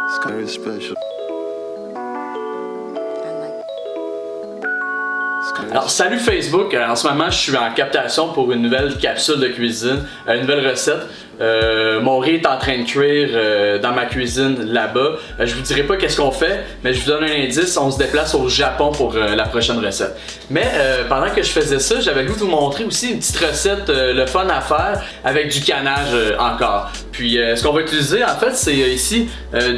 It's very special. Alors salut Facebook, en ce moment je suis en captation pour une nouvelle capsule de cuisine, une nouvelle recette. Mon riz est en train de cuire dans ma cuisine là-bas. Je vous dirai pas qu'est-ce qu'on fait, mais je vous donne un indice, on se déplace au Japon pour la prochaine recette. Mais pendant que je faisais ça, j'avais le goût de vous montrer aussi une petite recette, le fun à faire avec du canage encore. Puis ce qu'on va utiliser en fait c'est ici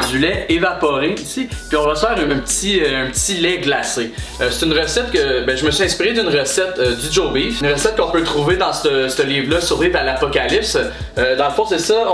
du lait évaporé ici, puis on va se faire un petit lait glacé. C'est une recette que je me suis inspiré d'une recette du Joe Beef, une recette qu'on peut trouver dans ce livre-là, Survivre à l'apocalypse. Dans le fond c'est ça,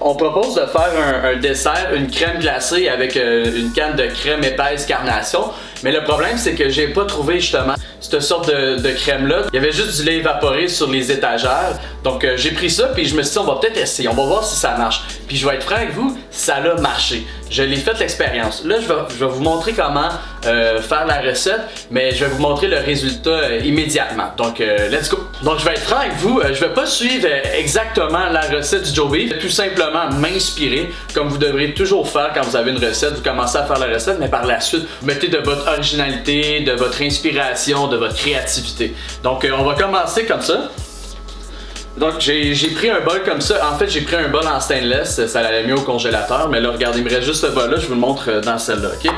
on propose de faire un dessert, une crème glacée avec une canne de crème épaisse carnation. Mais le problème c'est que j'ai pas trouvé justement cette sorte de crème là. Il y avait juste du lait évaporé sur les étagères. Donc j'ai pris ça puis je me suis dit on va peut-être essayer, on va voir si ça marche. Puis je vais être franc avec vous, ça a marché. Je l'ai fait l'expérience. Là je vais vous montrer comment faire la recette, mais je vais vous montrer le résultat immédiatement. Donc let's go. Donc je vais être franc avec vous, je vais pas suivre exactement la recette du Joe Beef, tout simplement m'inspirer comme vous devrez toujours faire quand vous avez une recette, vous commencez à faire la recette, mais par la suite vous mettez de votre originalité, de votre inspiration, de votre créativité. Donc on va commencer comme ça. Donc j'ai pris un bol comme ça, en fait j'ai pris un bol en stainless, ça l'allait mieux au congélateur, mais là regardez, il me reste juste ce bol là, je vous le montre dans celle-là, ok?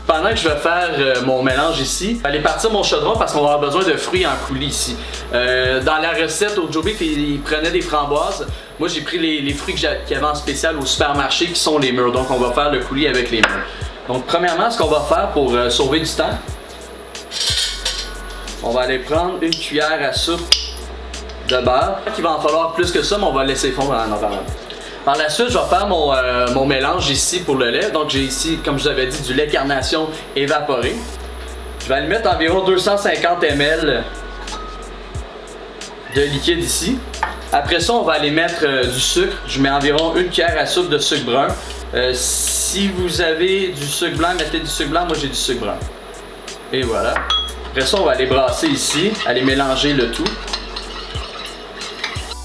Pendant que je vais faire mon mélange ici, je vais aller partir mon chaudron parce qu'on va avoir besoin de fruits en coulis ici. Dans la recette au Joe Beef, il prenait des framboises, moi j'ai pris les fruits qu'il y avait en spécial au supermarché qui sont les mûrs, donc on va faire le coulis avec les mûrs. Donc premièrement, ce qu'on va faire pour sauver du temps, on va aller prendre une cuillère à soupe de beurre. Il va en falloir plus que ça, mais on va le laisser fondre en parlant. Par la suite, je vais faire mon mélange ici pour le lait. Donc j'ai ici, comme je vous avais dit, du lait carnation évaporé. Je vais aller mettre environ 250 ml de liquide ici. Après ça, on va aller mettre du sucre. Je mets environ une cuillère à soupe de sucre brun. Si vous avez du sucre blanc, mettez du sucre blanc. Moi, j'ai du sucre brun. Et voilà. Après ça, on va aller brasser ici, aller mélanger le tout.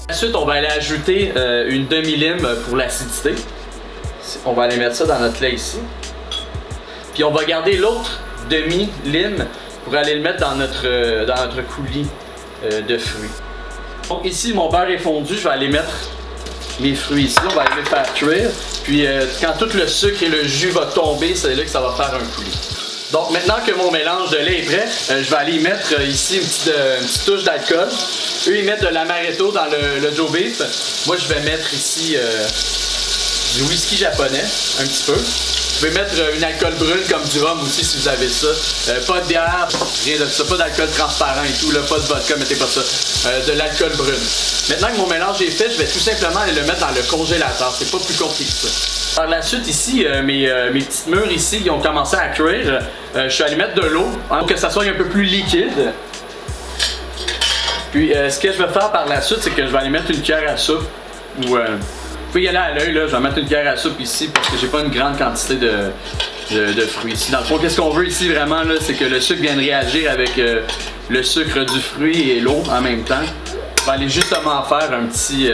Ensuite, on va aller ajouter une demi-lime pour l'acidité. On va aller mettre ça dans notre lait ici. Puis on va garder l'autre demi-lime pour aller le mettre dans notre coulis de fruits. Donc ici, mon beurre est fondu, je vais aller mettre mes fruits ici. On va aller les faire cuire. Puis quand tout le sucre et le jus va tomber, c'est là que ça va faire un coulis. Donc maintenant que mon mélange de lait est prêt, je vais aller y mettre ici une petite touche d'alcool. Eux ils mettent de l'amaretto dans le Joe Beef. Moi je vais mettre ici du whisky japonais, un petit peu. Vous pouvez mettre une alcool brune comme du rhum aussi si vous avez ça. Pas de bière, rien de ça, pas d'alcool transparent et tout, là, pas de vodka, mettez pas ça. De l'alcool brune. Maintenant que mon mélange est fait, je vais tout simplement aller le mettre dans le congélateur. C'est pas plus compliqué que ça. Par la suite ici, mes petites mûres ici, ils ont commencé à cuire. Je suis allé mettre de l'eau pour que ça soit un peu plus liquide. Puis ce que je vais faire par la suite, c'est que je vais aller mettre une cuillère à soupe. Vous pouvez y aller à l'œil, là. Je vais mettre une cuillère à soupe ici parce que j'ai pas une grande quantité de fruits ici. Dans le fond, qu'est-ce qu'on veut ici vraiment, là, c'est que le sucre vienne réagir avec le sucre du fruit et l'eau en même temps. On va aller justement faire un petit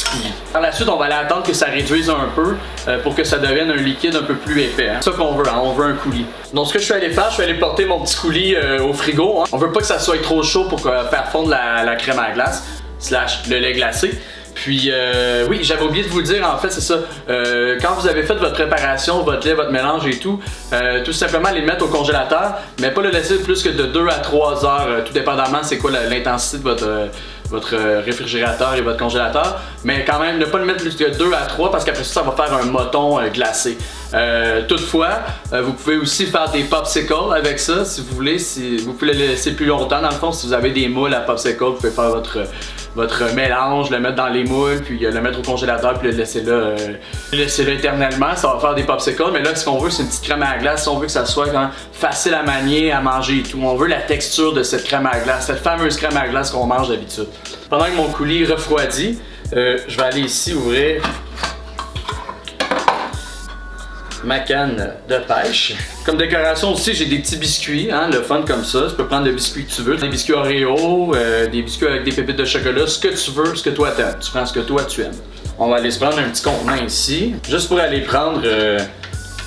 coulis. Par la suite, on va aller attendre que ça réduise un peu pour que ça devienne un liquide un peu plus épais. Hein. C'est ça qu'on veut, hein? On veut un coulis. Donc ce que je suis allé faire, je suis allé porter mon petit coulis au frigo. Hein. On veut pas que ça soit trop chaud pour faire fondre la crème à glace / le lait glacé. Puis oui, j'avais oublié de vous dire en fait, c'est ça, quand vous avez fait votre préparation, votre lait, votre mélange et tout simplement les mettre au congélateur, mais pas le laisser plus que de 2 à 3 heures, tout dépendamment c'est quoi l'intensité de votre réfrigérateur et votre congélateur, mais quand même ne pas le mettre plus que 2 à 3 parce qu'après ça va faire un moton glacé. Toutefois, vous pouvez aussi faire des popsicles avec ça si vous voulez, vous pouvez le laisser plus longtemps dans le fond, si vous avez des moules à popsicles, vous pouvez faire votre mélange, le mettre dans les moules, puis le mettre au congélateur, puis le laisser là éternellement. Ça va faire des popsicles, mais là, ce qu'on veut, c'est une petite crème à glace. Si on veut que ça soit quand même facile à manier, à manger et tout, on veut la texture de cette crème à glace, cette fameuse crème à glace qu'on mange d'habitude. Pendant que mon coulis refroidit, je vais aller ici ouvrir ma canne de pêche. Comme décoration aussi, j'ai des petits biscuits, hein, le fun comme ça. Tu peux prendre le biscuit que tu veux. Des biscuits Oreo, des biscuits avec des pépites de chocolat, ce que tu veux, ce que toi t'aimes. Tu prends ce que toi tu aimes. On va aller se prendre un petit contenant ici, juste pour aller prendre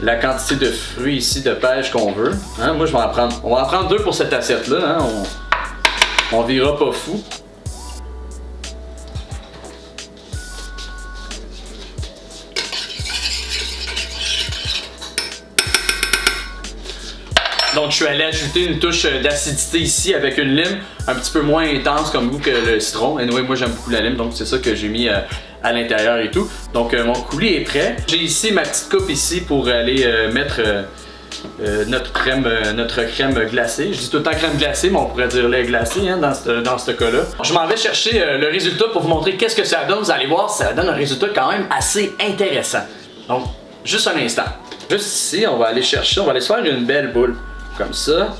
la quantité de fruits ici de pêche qu'on veut. Hein? Moi, je vais en prendre. On va en prendre 2 pour cette assiette-là. Hein? On virera pas fou. Donc, je suis allé ajouter une touche d'acidité ici avec une lime un petit peu moins intense comme goût que le citron. Anyway, moi j'aime beaucoup la lime, donc c'est ça que j'ai mis à l'intérieur et tout. Donc, mon coulis est prêt. J'ai ici ma petite coupe ici pour aller mettre notre crème glacée. Je dis tout le temps crème glacée, mais on pourrait dire lait glacé hein, dans ce cas-là. Je m'en vais chercher le résultat pour vous montrer qu'est-ce que ça donne. Vous allez voir, ça donne un résultat quand même assez intéressant. Donc, juste un instant. Juste ici, on va aller chercher, on va aller se faire une belle boule. Comme ça,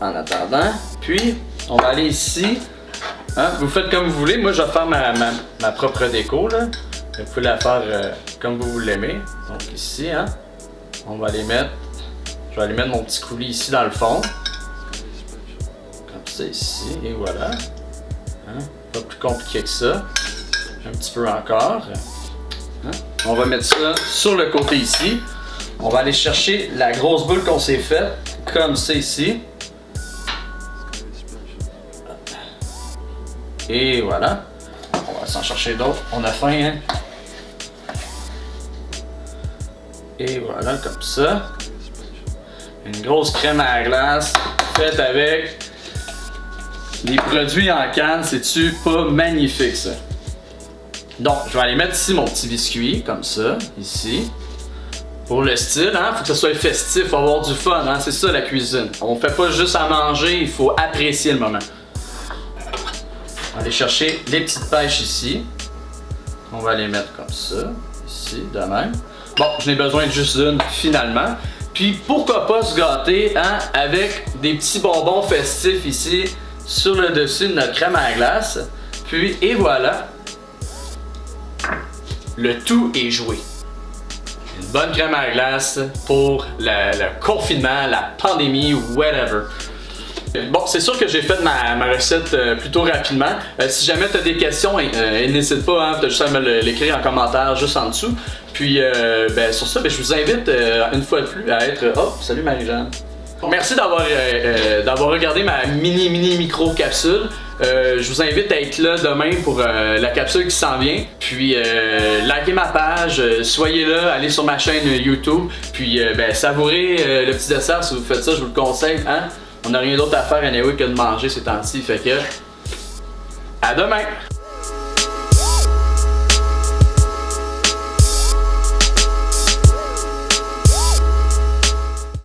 en attendant. Puis, on va aller ici. Hein, vous faites comme vous voulez. Moi, je vais faire ma propre déco. Là. Vous pouvez la faire comme vous l'aimez. Donc ici, hein, on va aller mettre... Je vais aller mettre mon petit coulis ici dans le fond. Comme ça ici. Et voilà. Hein, pas plus compliqué que ça. Un petit peu encore. Hein, on va mettre ça sur le côté ici. On va aller chercher la grosse boule qu'on s'est faite. Comme ça ici. Et voilà. On va s'en chercher d'autres. On a faim, hein? Et voilà, comme ça. Une grosse crème à la glace faite avec des produits en canne. C'est-tu pas magnifique, ça? Donc, je vais aller mettre ici mon petit biscuit, comme ça, ici. Pour le style, hein, faut que ça soit festif, faut avoir du fun, hein, c'est ça la cuisine. On fait pas juste à manger, il faut apprécier le moment. On va aller chercher les petites pêches ici. On va les mettre comme ça, ici, de même. Bon, je n'ai besoin de juste une finalement. Puis pourquoi pas se gâter hein, avec des petits bonbons festifs ici sur le dessus de notre crème à la glace. Puis, et voilà, le tout est joué. Une bonne crème à la glace pour le confinement, la pandémie, whatever. Bon, c'est sûr que j'ai fait ma recette plutôt rapidement. Si jamais tu as des questions, n'hésite pas, hein, tu as juste à me l'écrire en commentaire juste en dessous. Puis, sur ça, je vous invite une fois de plus à être... Oh, salut Marie-Jeanne! Merci d'avoir regardé ma micro capsule. Je vous invite à être là demain pour la capsule qui s'en vient. Puis likez ma page, soyez là, allez sur ma chaîne YouTube. Puis savourez le petit dessert si vous faites ça, je vous le conseille. Hein? On n'a rien d'autre à faire anyway que de manger ces temps-ci. Fait que à demain!